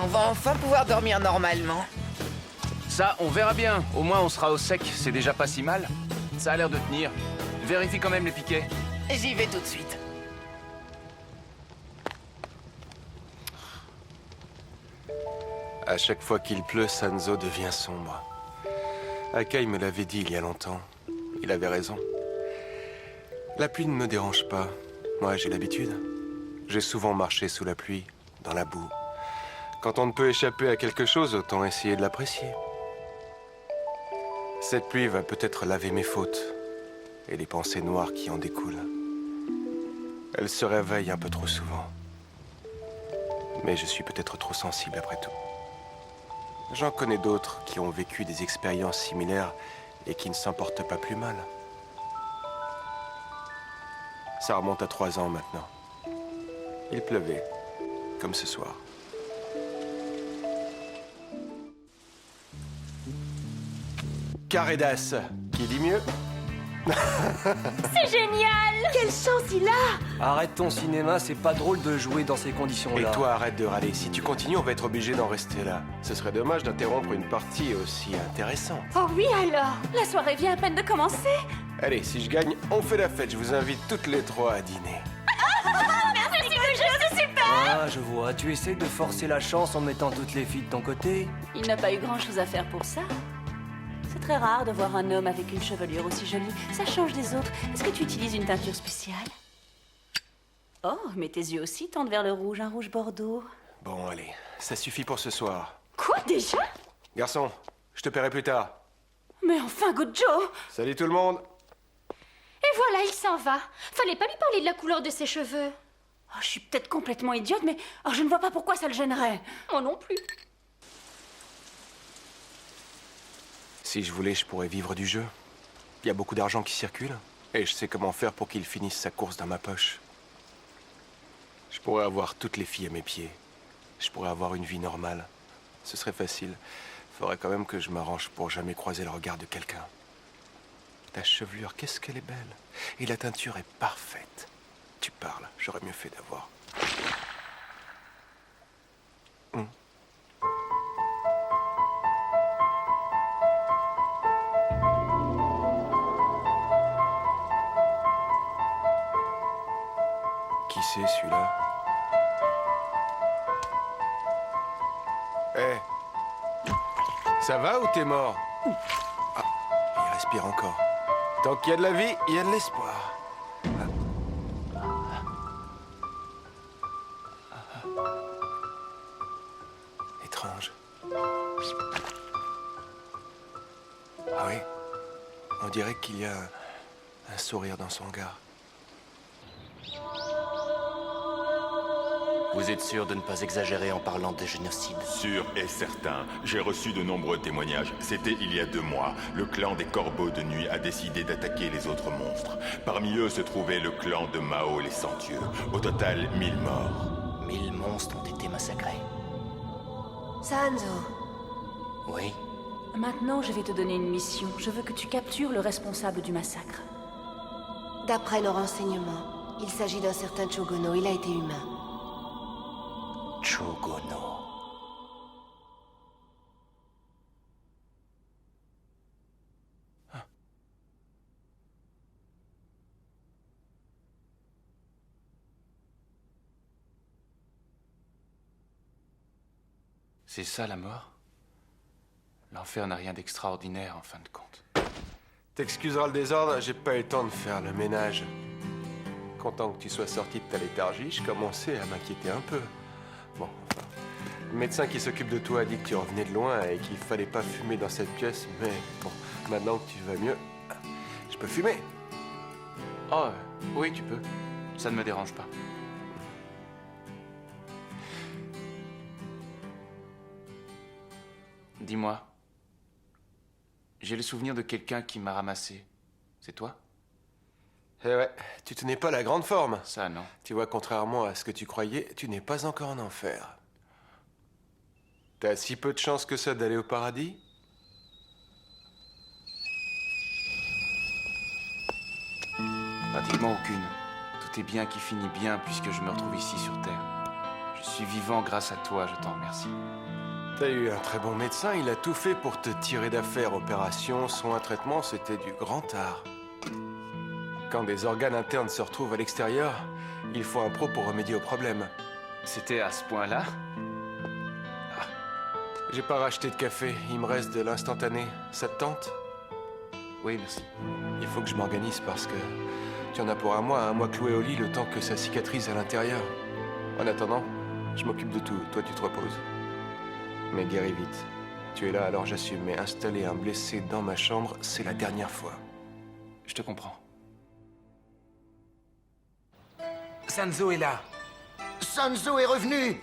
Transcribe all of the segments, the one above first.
va enfin pouvoir dormir normalement. Ça, on verra bien. Au moins, on sera au sec. C'est déjà pas si mal. Ça a l'air de tenir. Vérifie quand même les piquets. J'y vais tout de suite. À chaque fois qu'il pleut, Sanzo devient sombre. Akai me l'avait dit il y a longtemps. Il avait raison. La pluie ne me dérange pas. Moi, j'ai l'habitude. J'ai souvent marché sous la pluie, dans la boue. Quand on ne peut échapper à quelque chose, autant essayer de l'apprécier. Cette pluie va peut-être laver mes fautes et les pensées noires qui en découlent. Elle se réveille un peu trop souvent. Mais je suis peut-être trop sensible après tout. J'en connais d'autres qui ont vécu des expériences similaires et qui ne s'en portent pas plus mal. Ça remonte à 3 ans maintenant. Il pleuvait, comme ce soir. Caredas, qui dit mieux? C'est génial! Quelle chance il a! Arrête ton cinéma, c'est pas drôle de jouer dans ces Et conditions-là. toi, arrête de râler. Si tu continues, on va être obligé d'en rester là. Ce serait dommage d'interrompre une partie aussi intéressante. Oh oui alors! La soirée vient à peine de commencer! Allez, si je gagne, on fait la fête. Je vous invite toutes les 3 à dîner. Merci beaucoup, c'est super! Ah, je vois, tu essaies de forcer la chance en mettant toutes les filles de ton côté. Il n'a pas eu grand-chose à faire pour ça. C'est très rare de voir un homme avec une chevelure aussi jolie. Ça change des autres. Est-ce que tu utilises une teinture spéciale? Oh, mais tes yeux aussi tendent vers le rouge, un rouge bordeaux. Bon, allez, ça suffit pour ce soir. Quoi, déjà? Garçon, je te paierai plus tard. Mais enfin, Good Joe! Salut tout le monde. Et voilà, il s'en va. Fallait pas lui parler de la couleur de ses cheveux. Oh, je suis peut-être complètement idiote, mais je ne vois pas pourquoi ça le gênerait. Moi non plus. Si je voulais, je pourrais vivre du jeu. Il y a beaucoup d'argent qui circule, et je sais comment faire pour qu'il finisse sa course dans ma poche. Je pourrais avoir toutes les filles à mes pieds. Je pourrais avoir une vie normale. Ce serait facile. Faudrait quand même que je m'arrange pour jamais croiser le regard de quelqu'un. Ta chevelure, qu'est-ce qu'elle est belle. Et la teinture est parfaite. Tu parles, j'aurais mieux fait d'avoir. Qui c'est celui-là? Hé! Ça va ou t'es mort? Ah, il respire encore. Tant qu'il y a de la vie, il y a de l'espoir. Étrange. Ah oui, on dirait qu'il y a un sourire dans son regard. Vous êtes sûr de ne pas exagérer en parlant de génocide? Sûr et certain. J'ai reçu de nombreux témoignages. C'était il y a 2 mois. Le clan des Corbeaux de Nuit a décidé d'attaquer les autres monstres. Parmi eux se trouvait le clan de Mao les Centieux. Au total, 1000 morts. 1000 monstres ont été massacrés. Sanzo, Oui? Maintenant, je vais te donner une mission. Je veux que tu captures le responsable du massacre. d'après nos renseignements, il s'agit d'un certain Chogono. Il a été humain. Chogono. C'est ça la mort? L'enfer n'a rien d'extraordinaire en fin de compte. T'excuseras le désordre, j'ai pas eu le temps de faire le ménage. Content que tu sois sorti de ta léthargie, je commençais à m'inquiéter un peu. Bon, enfin, le médecin qui s'occupe de toi a dit que tu revenais de loin et qu'il fallait pas fumer dans cette pièce, mais bon, maintenant que tu vas mieux, je peux fumer. Oh, oui, tu peux. Ça ne me dérange pas. Dis-moi. J'ai le souvenir de quelqu'un qui m'a ramassé. C'est toi? Eh ouais, tu tenais pas la grande forme. Ça, non. Tu vois, contrairement à ce que tu croyais, tu n'es pas encore en enfer. T'as si peu de chance que ça d'aller au paradis? Pratiquement aucune. Tout est bien qui finit bien puisque je me retrouve ici sur Terre. Je suis vivant grâce à toi, je t'en remercie. T'as eu un très bon médecin, il a tout fait pour te tirer d'affaire. Opération, soins, traitements, c'était du grand art. Quand des organes internes se retrouvent à l'extérieur, il faut un pro pour remédier au problème. C'était à ce point-là? J'ai pas racheté de café, il me reste de l'instantané. Ça te tente? Oui, merci. Il faut que je m'organise parce que tu en as pour un mois cloué au lit le temps que ça cicatrise à l'intérieur. En attendant, je m'occupe de tout, toi tu te reposes. Mais guéris vite. Tu es là alors j'assume, mais installer un blessé dans ma chambre, c'est la dernière fois. Je te comprends. Sanzo est là. Sanzo est revenu!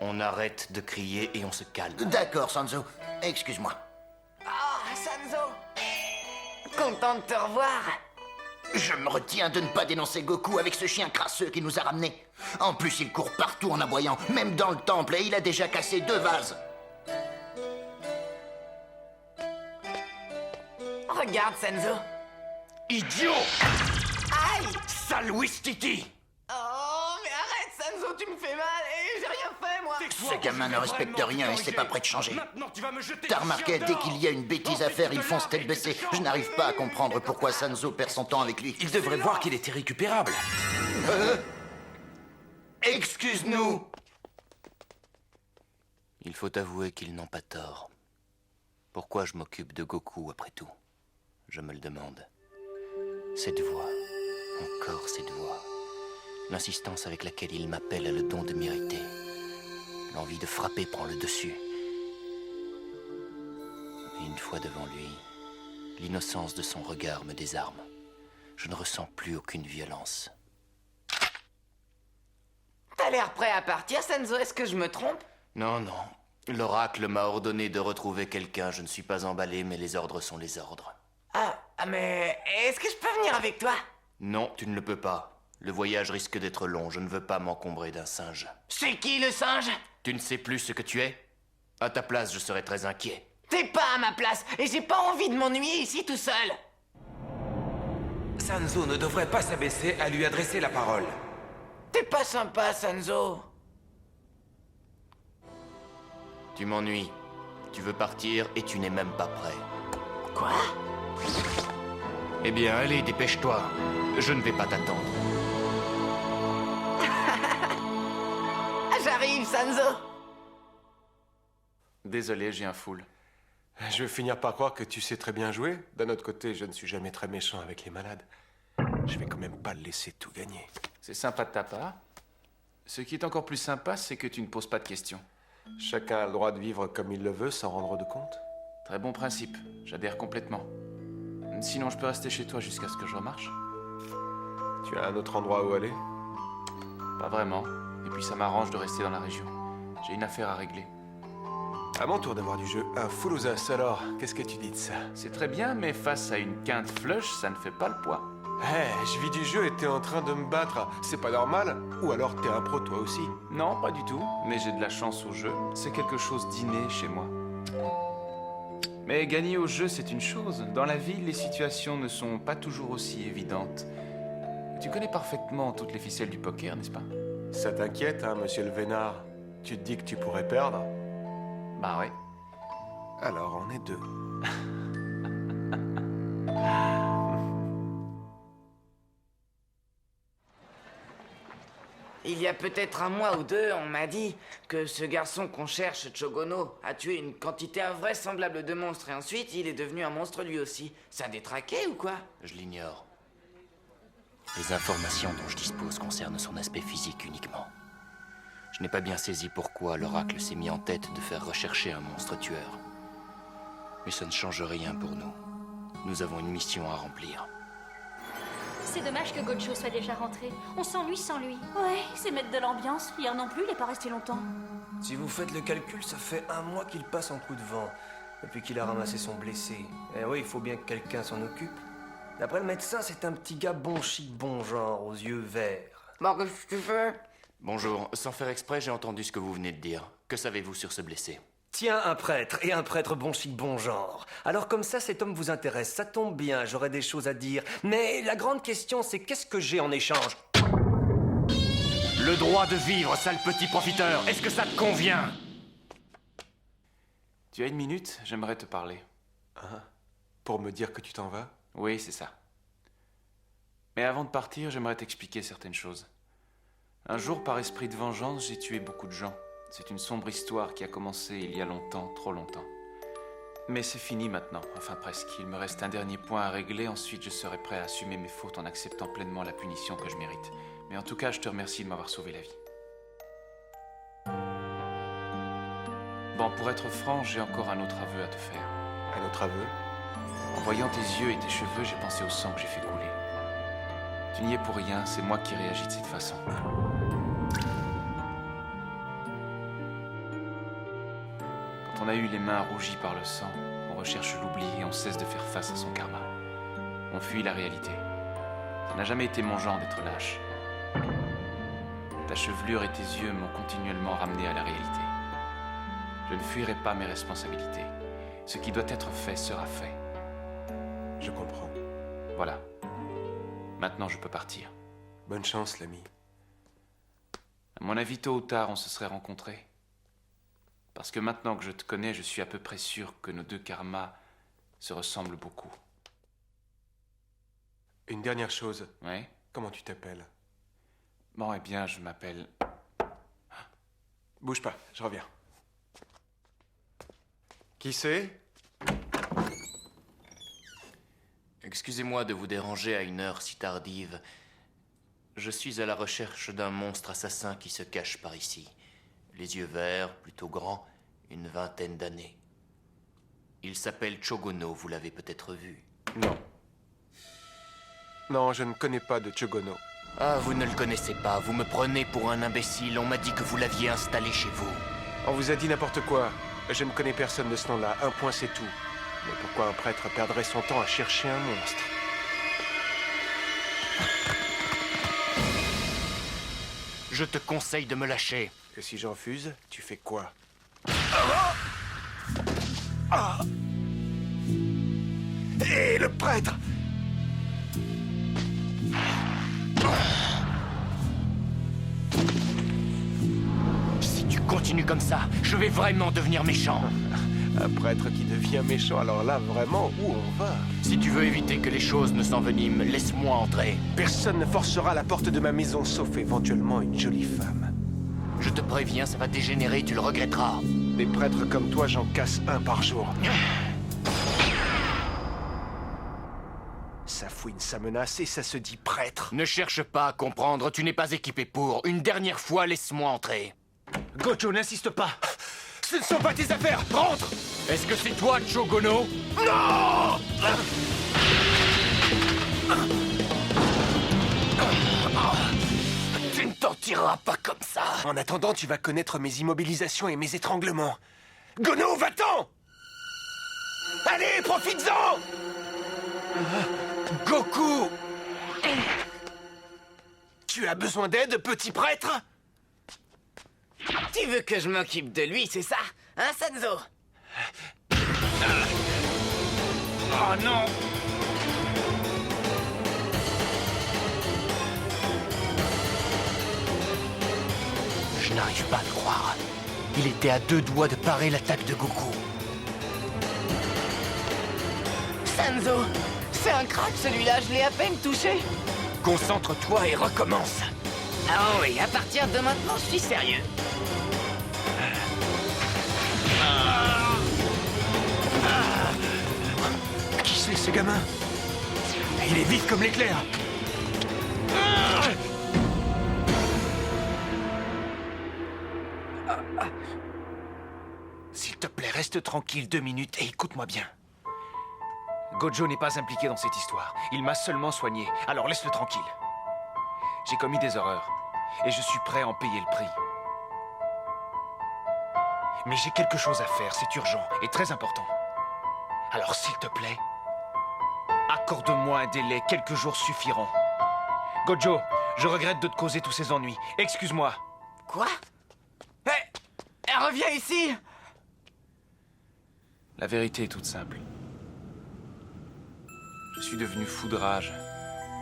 On arrête de crier et on se calme. D'accord, Sanzo. Excuse-moi. Ah, Sanzo! Content de te revoir. Je me retiens de ne pas dénoncer Goku avec ce chien crasseux qui nous a ramenés. En plus, il court partout en aboyant, même dans le temple, et il a déjà cassé 2 vases. Regarde, Sanzo. Idiot! Aïe! Sale Wistiti! Oh, mais arrête, Sanzo, tu me fais mal et j'ai rien fait, moi. Ce gamin ne respecte rien et c'est pas prêt de changer. T'as remarqué, dès qu'il y a une bêtise à faire, il fonce tête baissée. Je n'arrive pas à comprendre pourquoi Sanzo perd son temps avec lui. Il devrait voir qu'il est irrécupérable. Excuse-nous! Il faut avouer qu'ils n'ont pas tort. Pourquoi je m'occupe de Goku après tout? Je me le demande. Cette voix, encore cette voix. L'insistance avec laquelle il m'appelle a le don de m'irriter. L'envie de frapper prend le dessus. Mais une fois devant lui, l'innocence de son regard me désarme. Je ne ressens plus aucune violence. T'as l'air prêt à partir, Sanzo, est-ce que je me trompe? Non, non. L'oracle m'a ordonné de retrouver quelqu'un. Je ne suis pas emballé, mais les ordres sont les ordres. Ah, mais est-ce que je peux venir avec toi? Non, tu ne le peux pas. Le voyage risque d'être long. Je ne veux pas m'encombrer d'un singe. C'est qui, le singe? Tu ne sais plus ce que tu es? À ta place, je serais très inquiet. T'es pas à ma place et j'ai pas envie de m'ennuyer ici tout seul. Sanzo ne devrait pas s'abaisser à lui adresser la parole. T'es pas sympa, Sanzo. Tu m'ennuies. Tu veux partir et tu n'es même pas prêt. Quoi? Eh bien, allez, dépêche-toi. Je ne vais pas t'attendre. J'arrive, Sanzo. Désolé, j'ai un full. Je vais finir par croire que tu sais très bien jouer. D'un autre côté, je ne suis jamais très méchant avec les malades. Je vais quand même pas le laisser tout gagner. C'est sympa de ta part. Ce qui est encore plus sympa, c'est que tu ne poses pas de questions. Chacun a le droit de vivre comme il le veut sans rendre de compte. Très bon principe, j'adhère complètement. Sinon, je peux rester chez toi jusqu'à ce que je remarche. Tu as un autre endroit où aller? Pas vraiment. Et puis ça m'arrange de rester dans la région. J'ai une affaire à régler. À mon tour d'avoir du jeu. Un full aux as, alors, qu'est-ce que tu dis de ça? C'est très bien, mais face à une quinte flush, ça ne fait pas le poids. Je vis du jeu et t'es en train de me battre. C'est pas normal? Ou alors t'es un pro toi aussi? Non, pas du tout. Mais j'ai de la chance au jeu. C'est quelque chose d'inné chez moi. Mais gagner au jeu, c'est une chose. Dans la vie, les situations ne sont pas toujours aussi évidentes. Tu connais parfaitement toutes les ficelles du poker, n'est-ce pas? Ça t'inquiète, hein, monsieur le Vénard? Tu te dis que tu pourrais perdre? Bah ouais. Alors, on est 2. Il y a peut-être un mois ou deux, on m'a dit que ce garçon qu'on cherche, Chogono, a tué une quantité invraisemblable de monstres et ensuite il est devenu un monstre lui aussi. C'est un détraqué ou quoi? Je l'ignore. Les informations dont je dispose concernent son aspect physique uniquement. Je n'ai pas bien saisi pourquoi l'oracle s'est mis en tête de faire rechercher un monstre tueur. Mais ça ne change rien pour nous. Nous avons une mission à remplir. C'est dommage que Gocho soit déjà rentré. On s'ennuie sans lui. Ouais, c'est mettre de l'ambiance. Hier non plus, il est pas resté longtemps. Si vous faites le calcul, ça fait 1 mois qu'il passe en coup de vent. Depuis qu'il a ramassé son blessé. Eh oui, il faut bien que quelqu'un s'en occupe. D'après le médecin, c'est un petit gars bon chic, bon genre, aux yeux verts. Bon, qu'est-ce que tu fais? Bonjour, sans faire exprès, j'ai entendu ce que vous venez de dire. Que savez-vous sur ce blessé? Tiens, un prêtre, et un prêtre bon chic, bon genre. Alors comme ça, cet homme vous intéresse, ça tombe bien, j'aurais des choses à dire. Mais la grande question, c'est qu'est-ce que j'ai en échange? Le droit de vivre, sale petit profiteur, est-ce que ça te convient? Tu as une minute? J'aimerais te parler. Pour me dire que tu t'en vas? Oui, c'est ça. Mais avant de partir, j'aimerais t'expliquer certaines choses. Un jour, par esprit de vengeance, j'ai tué beaucoup de gens. C'est une sombre histoire qui a commencé il y a longtemps, trop longtemps. Mais c'est fini maintenant, enfin presque. Il me reste un dernier point à régler, ensuite je serai prêt à assumer mes fautes en acceptant pleinement la punition que je mérite. Mais en tout cas, je te remercie de m'avoir sauvé la vie. Bon, pour être franc, j'ai encore un autre aveu à te faire. Un autre aveu? En voyant tes yeux et tes cheveux, j'ai pensé au sang que j'ai fait couler. Tu n'y es pour rien, c'est moi qui réagis de cette façon. Quand on a eu les mains rougies par le sang, on recherche l'oubli et on cesse de faire face à son karma. On fuit la réalité. Ça n'a jamais été mon genre d'être lâche. Ta chevelure et tes yeux m'ont continuellement ramené à la réalité. Je ne fuirai pas mes responsabilités. Ce qui doit être fait sera fait. Je comprends. Voilà. Maintenant, je peux partir. Bonne chance, l'ami. À mon avis, tôt ou tard, on se serait rencontrés. Parce que maintenant que je te connais, je suis à peu près sûr que nos deux karmas se ressemblent beaucoup. Une dernière chose. Ouais? Comment tu t'appelles? Bon, eh bien, je m'appelle... Bouge pas, je reviens. Qui c'est? Excusez-moi de vous déranger à une heure si tardive. Je suis à la recherche d'un monstre assassin qui se cache par ici. Les yeux verts, plutôt grands, une vingtaine d'années. Il s'appelle Chogono, vous l'avez peut-être vu. Non. Non, je ne connais pas de Chogono. Ah, vous ne le connaissez pas, vous me prenez pour un imbécile, on m'a dit que vous l'aviez installé chez vous. On vous a dit n'importe quoi. Je ne connais personne de ce nom-là, un point c'est tout. Mais pourquoi un prêtre perdrait son temps à chercher un monstre? Je te conseille de me lâcher. Et si j'en refuse, tu fais quoi? Hé, le prêtre! Si tu continues comme ça, je vais vraiment devenir méchant. Un prêtre qui devient méchant, alors là, vraiment, où on va? Si tu veux éviter que les choses ne s'enveniment, laisse-moi entrer. Personne ne forcera la porte de ma maison, sauf éventuellement une jolie femme. Je te préviens, ça va dégénérer, tu le regretteras. Des prêtres comme toi, j'en casse un par jour. Ça fouine, ça menace et ça se dit prêtre. Ne cherche pas à comprendre, tu n'es pas équipé pour. Une dernière fois, laisse-moi entrer. Gojo, n'insiste pas. Ce ne sont pas tes affaires, rentre! Est-ce que c'est toi, Chogono? Non! Tu ne t'en tireras pas comme ça. En attendant, tu vas connaître mes immobilisations et mes étranglements. Gono, va-t'en! Allez, profites-en! Goku! Tu as besoin d'aide, petit prêtre? Tu veux que je m'occupe de lui, c'est ça? Hein, Sanzo? Oh non! Je n'arrive pas à le croire. Il était à 2 doigts de parer l'attaque de Goku. Sanzo, c'est un crack celui-là, je l'ai à peine touché. Concentre-toi et recommence. Ah oui, à partir de maintenant, je suis sérieux. Qui c'est, ce gamin? Il est vif comme l'éclair. S'il te plaît, reste tranquille 2 minutes et écoute-moi bien. Gojo n'est pas impliqué dans cette histoire. Il m'a seulement soigné, alors laisse-le tranquille. J'ai commis des horreurs, et je suis prêt à en payer le prix. Mais j'ai quelque chose à faire, c'est urgent et très important. Alors s'il te plaît, accorde-moi un délai, quelques jours suffiront. Gojo, je regrette de te causer tous ces ennuis. Excuse-moi. Quoi? Hé, reviens ici! La vérité est toute simple. Je suis devenu fou de rage,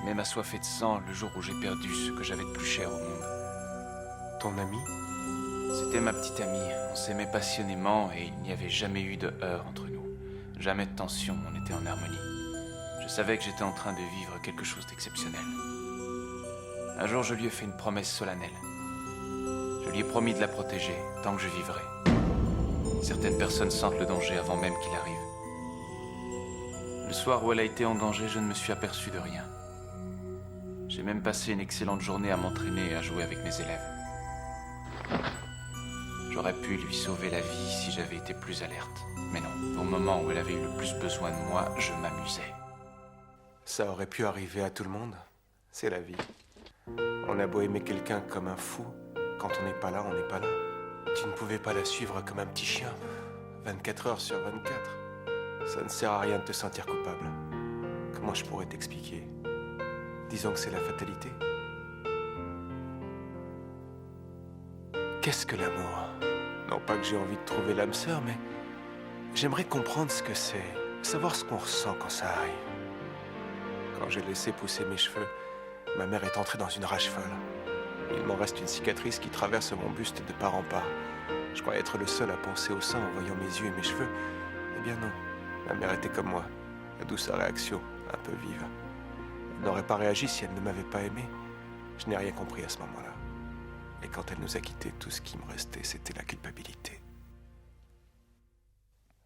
et même assoiffé de sang le jour où j'ai perdu ce que j'avais de plus cher au monde. Ton ami? C'était ma petite amie. On s'aimait passionnément et il n'y avait jamais eu de heurts entre nous. Jamais de tension, on était en harmonie. Je savais que j'étais en train de vivre quelque chose d'exceptionnel. Un jour, je lui ai fait une promesse solennelle. Je lui ai promis de la protéger tant que je vivrai. Certaines personnes sentent le danger avant même qu'il arrive. Le soir où elle a été en danger, je ne me suis aperçu de rien. J'ai même passé une excellente journée à m'entraîner et à jouer avec mes élèves. J'aurais pu lui sauver la vie si j'avais été plus alerte. Mais non, au moment où elle avait eu le plus besoin de moi, je m'amusais. Ça aurait pu arriver à tout le monde. C'est la vie. On a beau aimer quelqu'un comme un fou, quand on n'est pas là, on n'est pas là. Tu ne pouvais pas la suivre comme un petit chien, 24 heures sur 24. Ça ne sert à rien de te sentir coupable. Comment je pourrais t'expliquer? Disons que c'est la fatalité. Qu'est-ce que l'amour? Non pas que j'ai envie de trouver l'âme sœur, mais j'aimerais comprendre ce que c'est, savoir ce qu'on ressent quand ça arrive. Quand j'ai laissé pousser mes cheveux, ma mère est entrée dans une rage folle. Il m'en reste une cicatrice qui traverse mon buste de part en part. Je croyais être le seul à penser au sang en voyant mes yeux et mes cheveux. Eh bien non, ma mère était comme moi, douce à réaction, un peu vive. Elle n'aurait pas réagi si elle ne m'avait pas aimé. Je n'ai rien compris à ce moment-là. Et quand elle nous a quittés, tout ce qui me restait, c'était la culpabilité.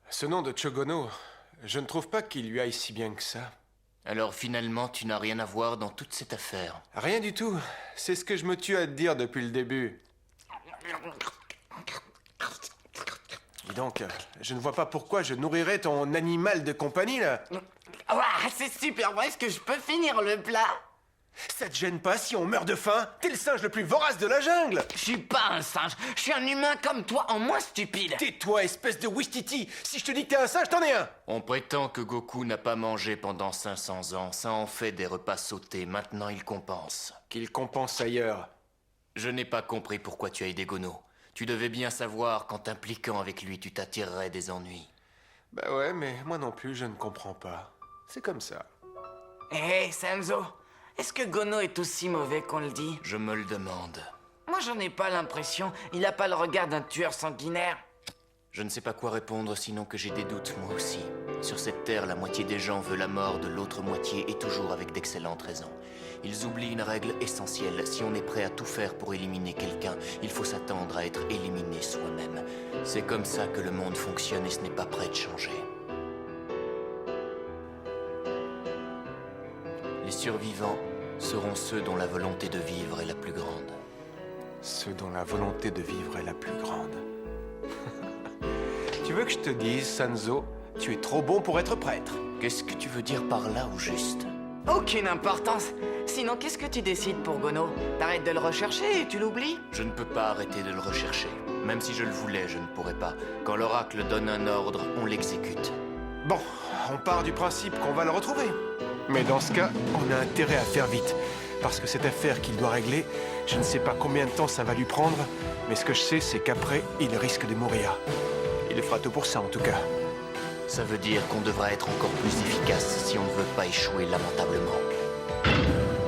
Ce nom de Chogono, je ne trouve pas qu'il lui aille si bien que ça. Alors finalement, tu n'as rien à voir dans toute cette affaire. Rien du tout. C'est ce que je me tue à te dire depuis le début. Dis donc, je ne vois pas pourquoi je nourrirais ton animal de compagnie, là. Ouah, c'est super bon, est-ce que je peux finir le plat? Ça te gêne pas si on meurt de faim? T'es le singe le plus vorace de la jungle! Je suis pas un singe, je suis un humain comme toi, en moins stupide. Tais-toi, espèce de Wistiti! Si je te dis que t'es un singe, t'en es un! On prétend que Goku n'a pas mangé pendant 500 ans. Ça en fait des repas sautés. Maintenant, il compense. Qu'il compense ailleurs. Je n'ai pas compris pourquoi tu as aidé Gono. Tu devais bien savoir qu'en t'impliquant avec lui, tu t'attirerais des ennuis. Bah ouais, mais moi non plus, je ne comprends pas. C'est comme ça. Hé, Sanzo, est-ce que Gono est aussi mauvais qu'on le dit? Je me le demande. Moi, j'en ai pas l'impression. Il a pas le regard d'un tueur sanguinaire. Je ne sais pas quoi répondre, sinon que j'ai des doutes, moi aussi. Sur cette terre, la moitié des gens veut la mort de l'autre moitié, et toujours avec d'excellentes raisons. Ils oublient une règle essentielle. Si on est prêt à tout faire pour éliminer quelqu'un, il faut s'attendre à être éliminé soi-même. C'est comme ça que le monde fonctionne et ce n'est pas prêt de changer. Les survivants seront ceux dont la volonté de vivre est la plus grande. Ceux dont la volonté de vivre est la plus grande. Tu veux que je te dise, Sanzo, tu es trop bon pour être prêtre. Qu'est-ce que tu veux dire par là, au juste? Aucune importance. Sinon, qu'est-ce que tu décides pour Gono? T'arrêtes de le rechercher et tu l'oublies? Je ne peux pas arrêter de le rechercher. Même si je le voulais, je ne pourrais pas. Quand l'oracle donne un ordre, on l'exécute. Bon, on part du principe qu'on va le retrouver. Mais dans ce cas, on a intérêt à faire vite. Parce que cette affaire qu'il doit régler, je ne sais pas combien de temps ça va lui prendre, mais ce que je sais, c'est qu'après, il risque de mourir. Il fera tout pour ça, en tout cas. Ça veut dire qu'on devra être encore plus efficace si on ne veut pas échouer lamentablement.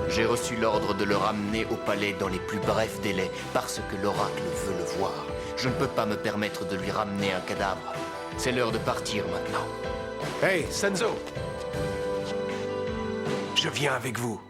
J'ai reçu l'ordre de le ramener au palais dans les plus brefs délais, parce que l'oracle veut le voir. Je ne peux pas me permettre de lui ramener un cadavre. C'est l'heure de partir maintenant. Hey, Sanzo! Je viens avec vous.